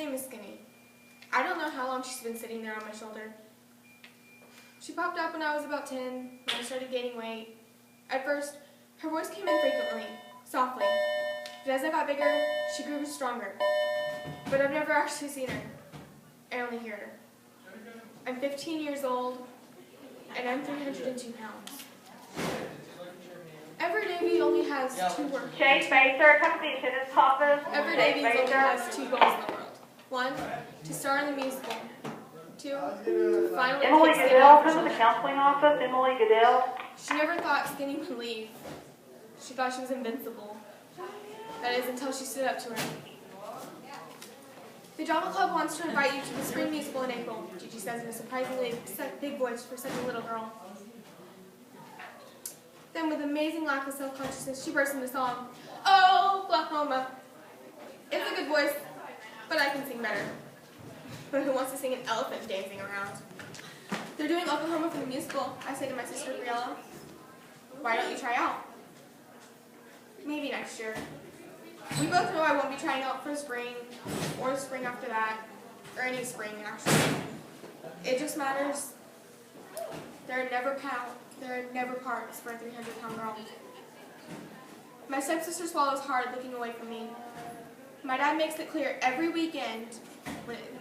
name is Skinny. I don't know how long she's been sitting there on my shoulder. She popped up when I was about 10, when I started gaining weight. At first, her voice came in frequently, softly. But as I got bigger, she grew stronger. But I've never actually seen her. I only hear her. I'm 15 years old, and I'm 302 pounds. Every Navy only has two words. Jay Spacer, come to the attendance office. Every Navy only has two goals in the world. One, to star in the musical. Two, to finally Emily Goodell, come to the counseling office. Emily Goodell. She never thought Skinny would leave. She thought she was invincible. That is, until she stood up to her. The drama club wants to invite you to the spring musical in April, Gigi says in a surprisingly big voice for such a little girl. Then, with amazing lack of self-consciousness, she bursts into song. Oh, Oklahoma. It's a good voice, but I can sing better. But who wants to sing an elephant dancing around? They're doing Oklahoma for the musical, I say to my sister Briella. Why don't you try out? Maybe next year. We both know I won't be trying out for spring, or the spring after that, or any spring, actually. It just matters. There are never parts for a 300-pound girl. My stepsister swallows hard, looking away from me. My dad makes it clear every weekend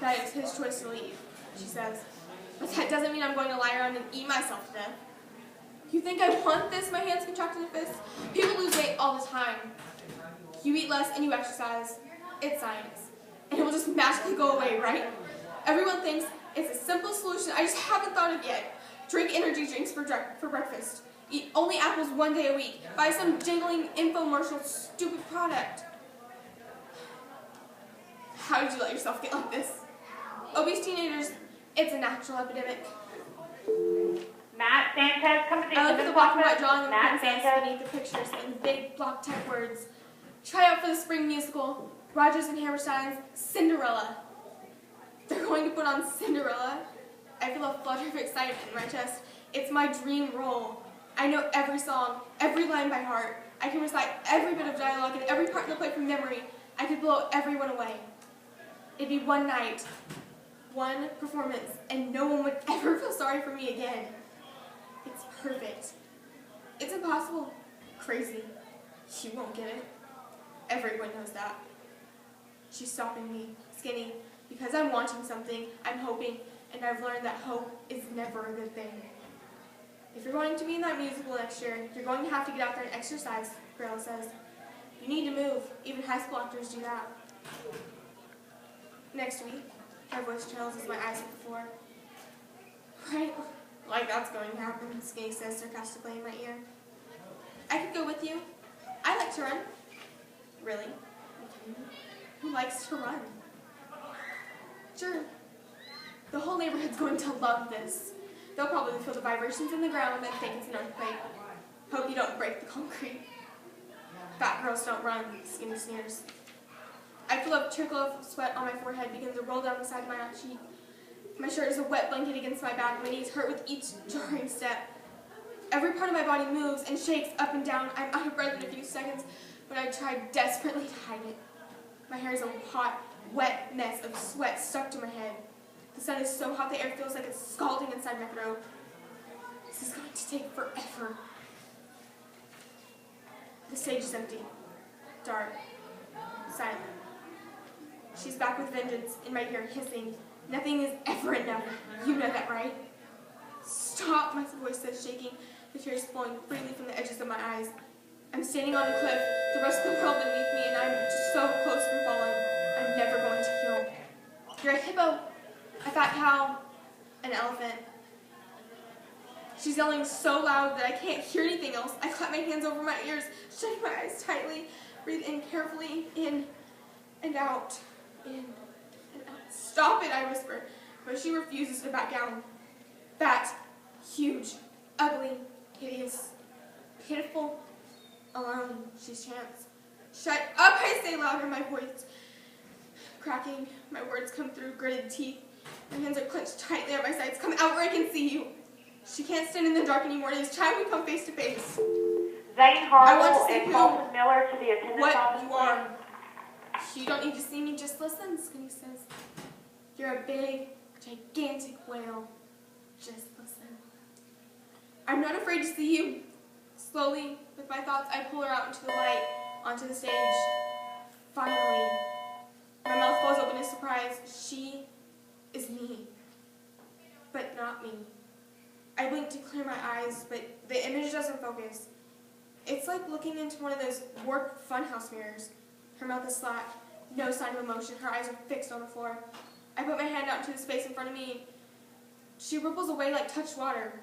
that it's his choice to leave, she says. But that doesn't mean I'm going to lie around and eat myself to death. You think I want this, my hands contracted into fists? People lose weight all the time. You eat less and you exercise. It's science. And it will just magically go away, right? Everyone thinks it's a simple solution I just haven't thought of yet. Drink energy drinks for breakfast. Eat only apples 1 day a week. Buy some jingling infomercial stupid product. How did you let yourself get like this? Obese teenagers, it's a natural epidemic. Matt Sanchez, come to the I look at the attendance black and white office. drawing of Matt princess Sanchez. beneath the pictures in big block type words. Try out for the spring musical, Rodgers and Hammerstein's Cinderella. They're going to put on Cinderella. I feel a flutter of excitement in my chest. It's my dream role. I know every song, every line by heart. I can recite every bit of dialogue and every part in the play from memory. I could blow everyone away. It'd be one night, one performance, and no one would ever feel sorry for me again. It's perfect. It's impossible. Crazy. You won't get it. Everyone knows that. She's stopping me, Skinny, because I'm wanting something, I'm hoping, and I've learned that hope is never a good thing. If you're going to be in that musical next year, you're going to have to get out there and exercise, Briella says. You need to move. Even high school actors do that. Next week, my voice trails as my eyes hit the floor. Right, like that's going to happen, Skinny says sarcastically in my ear. I could go with you. I like to run. Really? Who likes to run? Sure. The whole neighborhood's going to love this. They'll probably feel the vibrations in the ground and think it's an earthquake. Hope you don't break the concrete. Fat girls don't run, Skinny sneers. I feel a trickle of sweat on my forehead begins to roll down the side of my cheek. My shirt is a wet blanket against my back. My knees hurt with each jarring step. Every part of my body moves and shakes up and down. I'm out of breath in a few seconds, but I try desperately to hide it. My hair is a hot, wet mess of sweat stuck to my head. The sun is so hot the air feels like it's scalding inside my throat. This is going to take forever. The stage is empty, dark, silent. She's back with vengeance, in my ear, hissing. Nothing is ever enough. You know that, right? Stop, my voice says, shaking, the tears flowing freely from the edges of my eyes. I'm standing on a cliff, the rest of the world beneath me, and I'm just so close from falling. I'm never going to heal. You're a hippo, a fat cow, an elephant. She's yelling so loud that I can't hear anything else. I clap my hands over my ears, shutting my eyes tightly, breathe in carefully, in and out, in and out. Stop it, I whisper, but she refuses to back down. Fat, huge, ugly, hideous, pitiful, alone, she chants. Shut up, I say louder, my voice cracking. My words come through gritted teeth. My hands are clenched tightly at my sides. Come out where I can see you. She can't stand in the dark anymore. It is time we come face to face. Zane Harwell and Colton Miller to the attendance what office. you are. You don't need to see me, just listen, Skinny says. You're a big, gigantic whale. Just listen. I'm not afraid to see you. Slowly, with my thoughts, I pull her out into the light, onto the stage. Finally, my mouth falls open in surprise. She is me, but not me. I blink to clear my eyes, but the image doesn't focus. It's like looking into one of those warped funhouse mirrors. Her mouth is slack, no sign of emotion. Her eyes are fixed on the floor. I put my hand out into the space in front of me. She ripples away like touched water.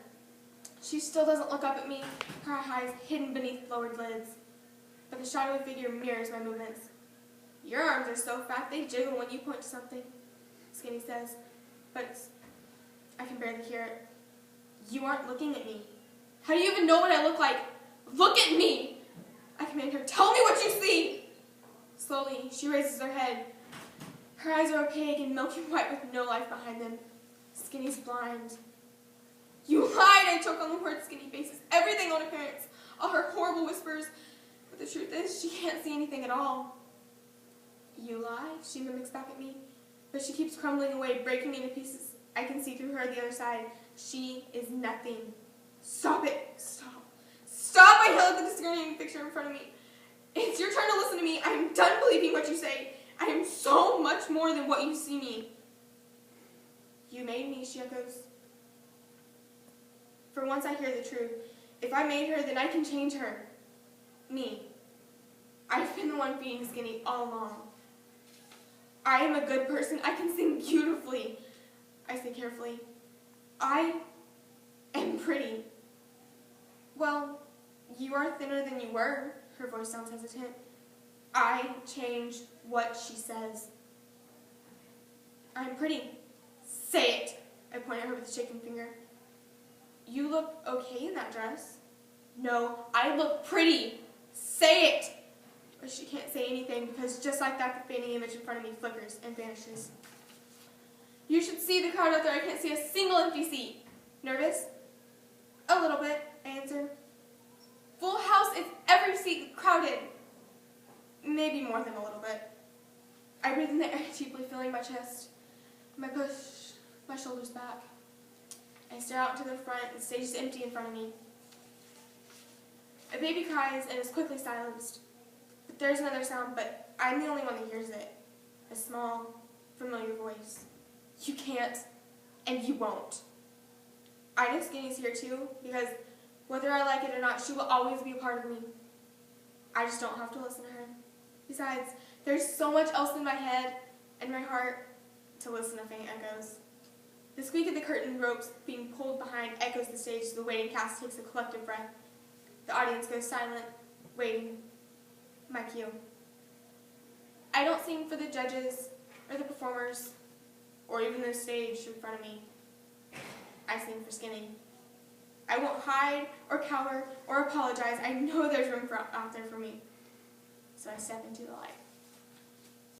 She still doesn't look up at me, her eyes hidden beneath lowered lids. But the shadowy figure mirrors my movements. Your arms are so fat they jiggle when you point to something, Skinny says, but I can barely hear it. You aren't looking at me. How do you even know what I look like? Look at me! I command her, tell me what you see! Slowly, she raises her head. Her eyes are opaque and milky white with no life behind them. Skinny's blind. You lied! I choke on the word. Skinny faces everything on appearance, all her horrible whispers. But the truth is, she can't see anything at all. You lie? She mimics back at me. But she keeps crumbling away, breaking me into pieces. I can see through her the other side. She is nothing. Stop it! Stop. Stop! I yell at the discerning picture in front of me. It's your turn to listen to me. I am done believing what you say. I am so much more than what you see me. You made me, she echoes. For once I hear the truth. If I made her, then I can change her. Me. I've been the one feeding Skinny all along. I am a good person. I can sing beautifully. I say carefully. I am pretty. Well, you are thinner than you were. Her voice sounds hesitant. I change what she says. I'm pretty. Say it. I point at her with a shaking finger. You look okay in that dress. No, I look pretty. Say it. But she can't say anything because just like that, the fading image in front of me flickers and vanishes. You should see the crowd out there. I can't see a single empty seat. Nervous? A little bit, I answer. Full house, it's every seat crowded. Maybe more than a little bit. I breathe in the air deeply, filling my chest. I push my shoulders back. I stare out to the front. The stage is empty in front of me. A baby cries and is quickly silenced. But there's another sound, but I'm the only one that hears it. A small, familiar voice. You can't, and you won't. I know Skinny's here too, because whether I like it or not, she will always be a part of me. I just don't have to listen to her. Besides, there's so much else in my head and my heart to listen to faint echoes. The squeak of the curtain ropes being pulled behind echoes the stage as the waiting cast takes a collective breath. The audience goes silent, waiting. My cue. I don't sing for the judges or the performers or even the stage in front of me. I sing for Skinny. I won't hide or cower or apologize. I know there's room out there for me. So I step into the light.